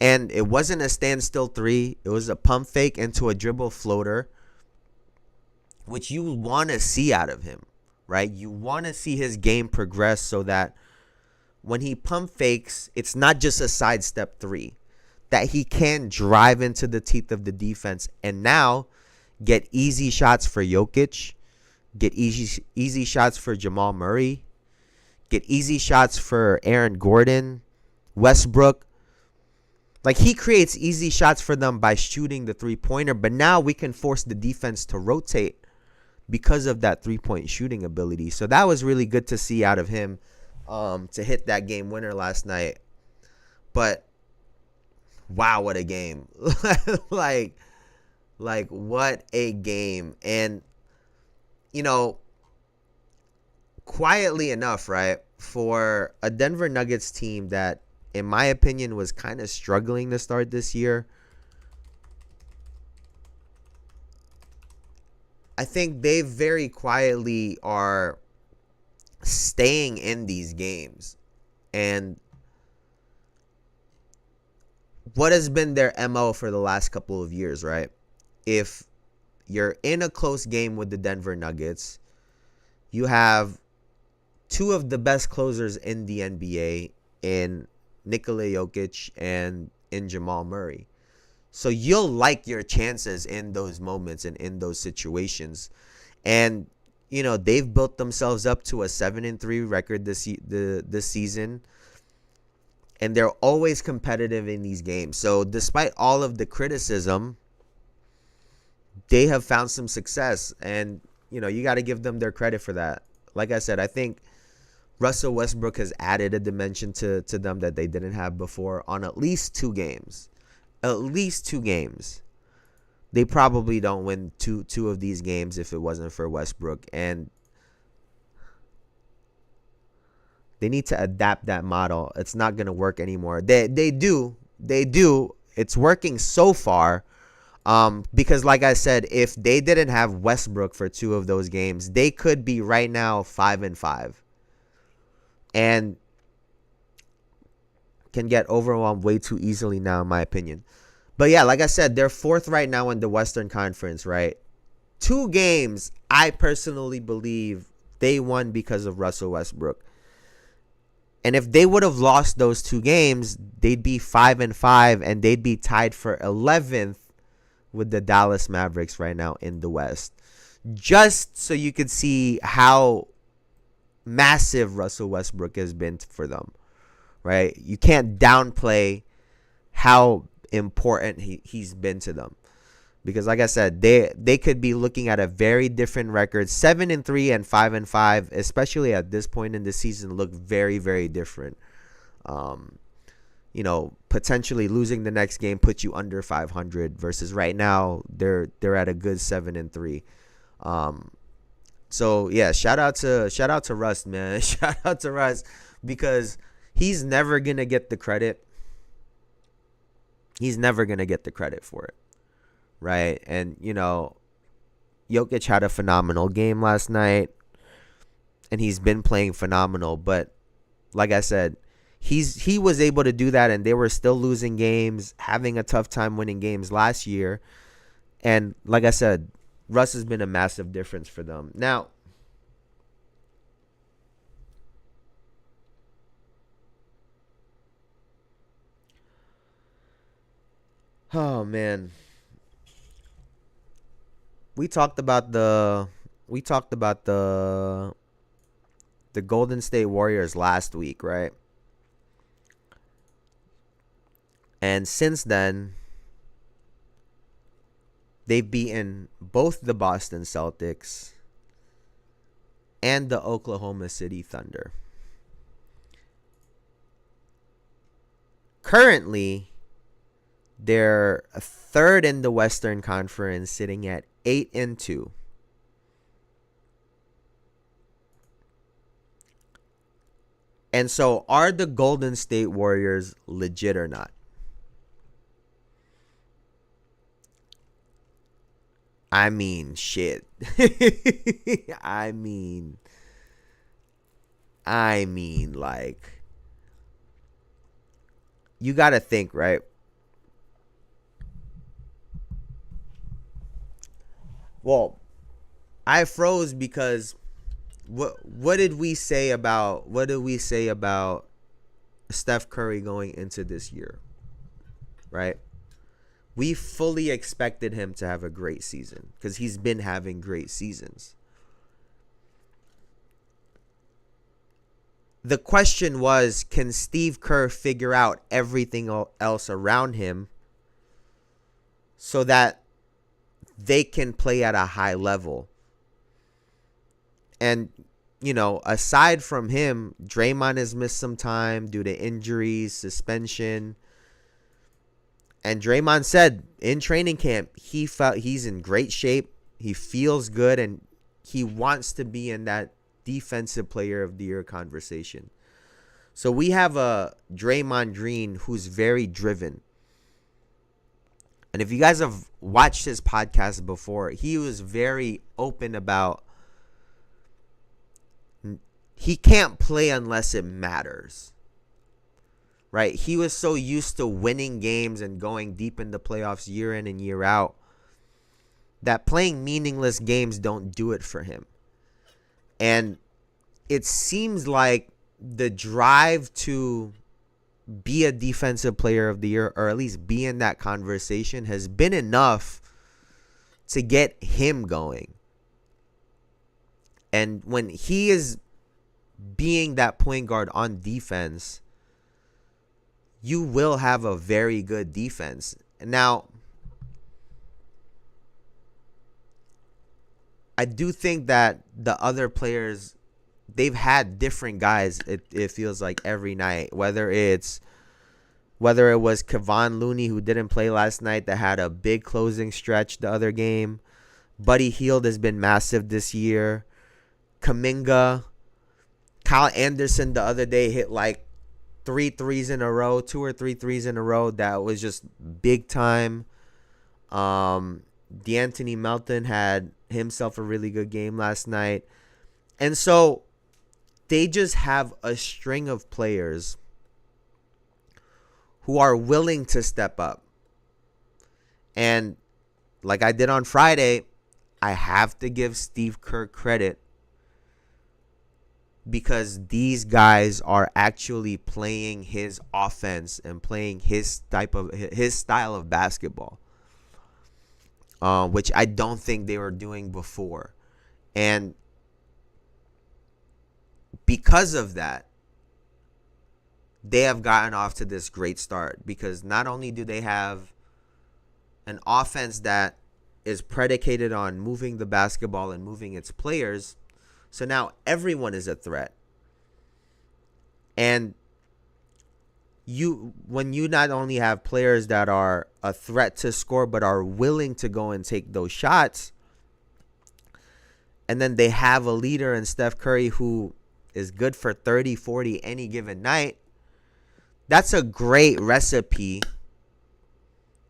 and it wasn't a standstill three. It was a pump fake into a dribble floater, which you want to see out of him, right? You want to see his game progress so that when he pump fakes, it's not just a sidestep three, that he can drive into the teeth of the defense and now get easy shots for Jokic, get easy shots for Jamal Murray, get easy shots for Aaron Gordon, Westbrook. Like, he creates easy shots for them by shooting the three-pointer, but now we can force the defense to rotate because of that three-point shooting ability. So that was really good to see out of him, to hit that game winner last night. But wow, what a game. like what a game. And you know, quietly enough, right? For a Denver Nuggets team that in my opinion was kind of struggling to start this year, I think they very quietly are staying in these games. And what has been their MO for the last couple of years, right? If you're in a close game with the Denver Nuggets, you have two of the best closers in the NBA in Nikola Jokic and in Jamal Murray. So you'll like your chances in those moments and in those situations. And you know, they've built themselves up to a 7-3 record this season, and they're always competitive in these games. So despite all of the criticism, they have found some success, and you know, you got to give them their credit for that. Like I said, I think Russell Westbrook has added a dimension to them that they didn't have before on at least 2 games. At least 2 games. They probably don't win two of these games if it wasn't for Westbrook, and they need to adapt that model. It's not going to work anymore. They do. It's working so far. Because like I said, if they didn't have Westbrook for 2 of those games, they could be right now 5-5. And can get overwhelmed way too easily now, in my opinion. But yeah, like I said, they're 4th right now in the Western Conference, right? 2 games, I personally believe they won because of Russell Westbrook. And if they would have lost those 2 games, they'd be 5-5, and they'd be tied for 11th with the Dallas Mavericks right now in the West. Just so you could see how massive Russell Westbrook has been for them, right? You can't downplay how important he's been to them. Because like I said, they could be looking at a very different record. 7-3 and 5-5, especially at this point in the season, look very, very different. You know, potentially losing the next game puts you under 500 versus right now they're at a good 7-3. So yeah, shout out to Russ, man. Shout out to Russ, because he's never gonna get the credit. He's never gonna get the credit for it, right? And you know, Jokic had a phenomenal game last night, and he's been playing phenomenal. But like I said, he was able to do that, and they were still losing games, having a tough time winning games last year. And like I said, Russ has been a massive difference for them. Now, oh man, we talked about the Golden State Warriors last week, right? And since then, they've beaten both the Boston Celtics and the Oklahoma City Thunder. Currently, they're 3rd in the Western Conference, sitting at 8-2. And so, are the Golden State Warriors legit or not? I mean, shit. I mean, like, you got to think, right? Well, I froze because what did we say about Steph Curry going into this year, right? We fully expected him to have a great season because he's been having great seasons. The question was, can Steve Kerr figure out everything else around him so that they can play at a high level? And aside from him, Draymond has missed some time due to injuries, suspension. And Draymond said in training camp, he felt he's in great shape. He feels good, and he wants to be in that defensive player of the year conversation. So we have a Draymond Green who's very driven. And if you guys have watched his podcast before, he was very open about he can't play unless it matters. Right? He was so used to winning games and going deep in the playoffs year in and year out that playing meaningless games don't do it for him. And it seems like the drive to be a defensive player of the year, or at least be in that conversation, has been enough to get him going. And when he is being that point guard on defense, you will have a very good defense. Now, I do think that the other players, they've had different guys, it feels like, every night. Whether it was Kevon Looney, who didn't play last night, that had a big closing stretch the other game. Buddy Hield has been massive this year. Kuminga. Kyle Anderson the other day hit like 2 or 3 threes in a row. That was just big time. DeAnthony Melton had himself a really good game last night. And so they just have a string of players who are willing to step up. And like I did on Friday, I have to give Steve Kerr credit, because these guys are actually playing his offense and playing his style of basketball, which I don't think they were doing before. And because of that, they have gotten off to this great start, because not only do they have an offense that is predicated on moving the basketball and moving its players, so now everyone is a threat. And when you not only have players that are a threat to score but are willing to go and take those shots, and then they have a leader in Steph Curry who is good for 30, 40 any given night, that's a great recipe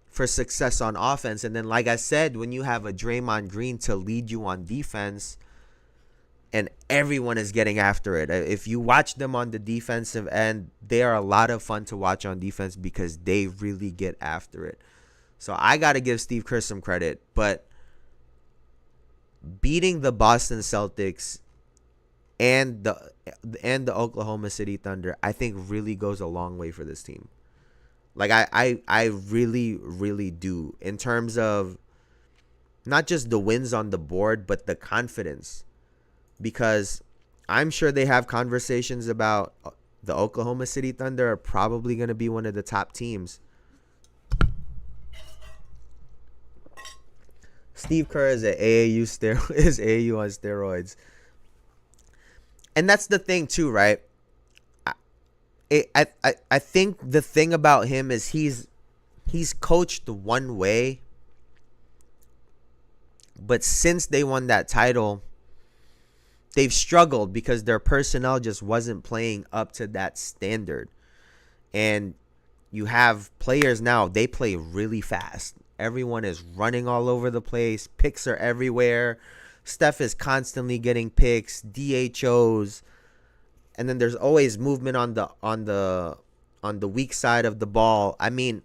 for success on offense. And then, like I said, when you have a Draymond Green to lead you on defense, and everyone is getting after it. If you watch them on the defensive end, they are a lot of fun to watch on defense because they really get after it. So I got to give Steve Kerr some credit. But beating the Boston Celtics and the Oklahoma City Thunder, I think really goes a long way for this team. Like I really, really do. In terms of not just the wins on the board, but the confidence. Because I'm sure they have conversations about the Oklahoma City Thunder are probably going to be one of the top teams. Steve Kerr is AAU on steroids. And that's the thing too, right? I think the thing about him is he's coached one way, but since they won that title, they've struggled because their personnel just wasn't playing up to that standard. And you have players now, they play really fast. Everyone is running all over the place. Picks are everywhere. Steph is constantly getting picks, DHOs. And then there's always movement on the weak side of the ball. I mean,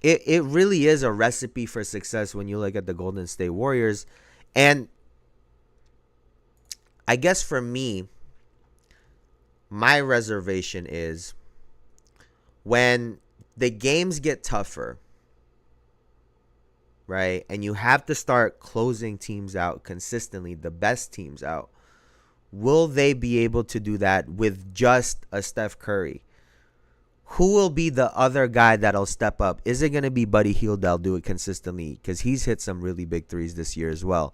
it really is a recipe for success when you look at the Golden State Warriors. And I guess for me, my reservation is when the games get tougher, right? And you have to start closing teams out consistently, the best teams out. Will they be able to do that with just a Steph Curry? Who will be the other guy that'll step up? Is it going to be Buddy Hield that'll do it consistently? Because he's hit some really big threes this year as well.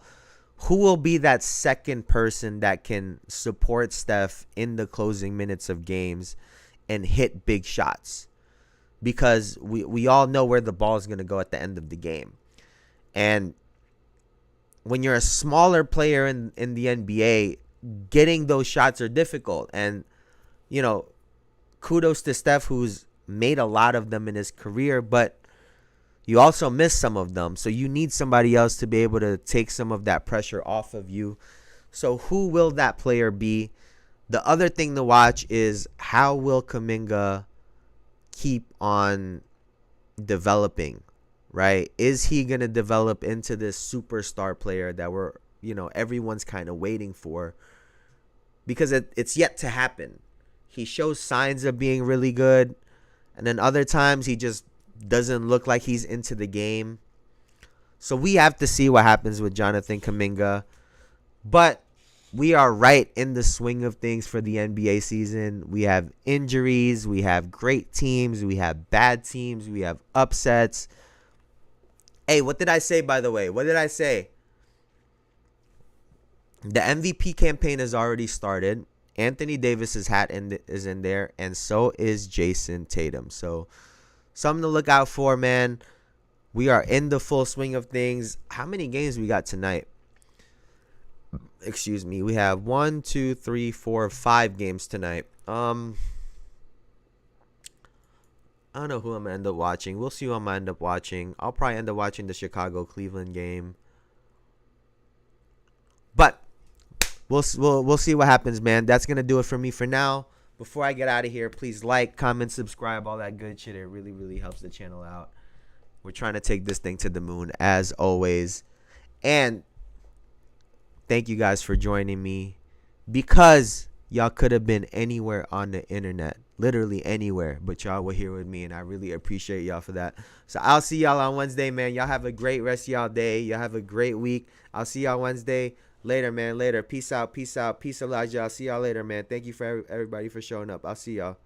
Who will be that second person that can support Steph in the closing minutes of games and hit big shots? Because we all know where the ball is going to go at the end of the game. And when you're a smaller player in the NBA, getting those shots are difficult. And, you know, kudos to Steph, who's made a lot of them in his career, but you also miss some of them. So you need somebody else to be able to take some of that pressure off of you. So who will that player be? The other thing to watch is how will Kuminga keep on developing, right? Is he going to develop into this superstar player that everyone's kind of waiting for? Because it's yet to happen. He shows signs of being really good, and then other times he just doesn't look like he's into the game. So we have to see what happens with Jonathan Kuminga. But we are right in the swing of things for the NBA season. We have injuries. We have great teams. We have bad teams. We have upsets. Hey, what did I say, by the way? What did I say? The MVP campaign has already started. Anthony Davis's hat is in there, and so is Jayson Tatum. So something to look out for, man. We are in the full swing of things. How many games we got tonight? Excuse me. We have 1, 2, 3, 4, 5 games tonight. I don't know who I'm gonna end up watching. We'll see who I'm gonna end up watching. I'll probably end up watching the Chicago-Cleveland game. But we'll see what happens, man. That's gonna do it for me for now. Before I get out of here, please like, comment, subscribe, all that good shit. It really, really helps the channel out. We're trying to take this thing to the moon, as always. And thank you guys for joining me, because y'all could have been anywhere on the internet, literally anywhere, but y'all were here with me, and I really appreciate y'all for that. So I'll see y'all on Wednesday, man. Y'all have a great rest of y'all day. Y'all have a great week. I'll see y'all Wednesday. Later, man. Later. Peace out. Peace out. Peace, Elijah. I'll see y'all later, man. Thank you for everybody for showing up. I'll see y'all.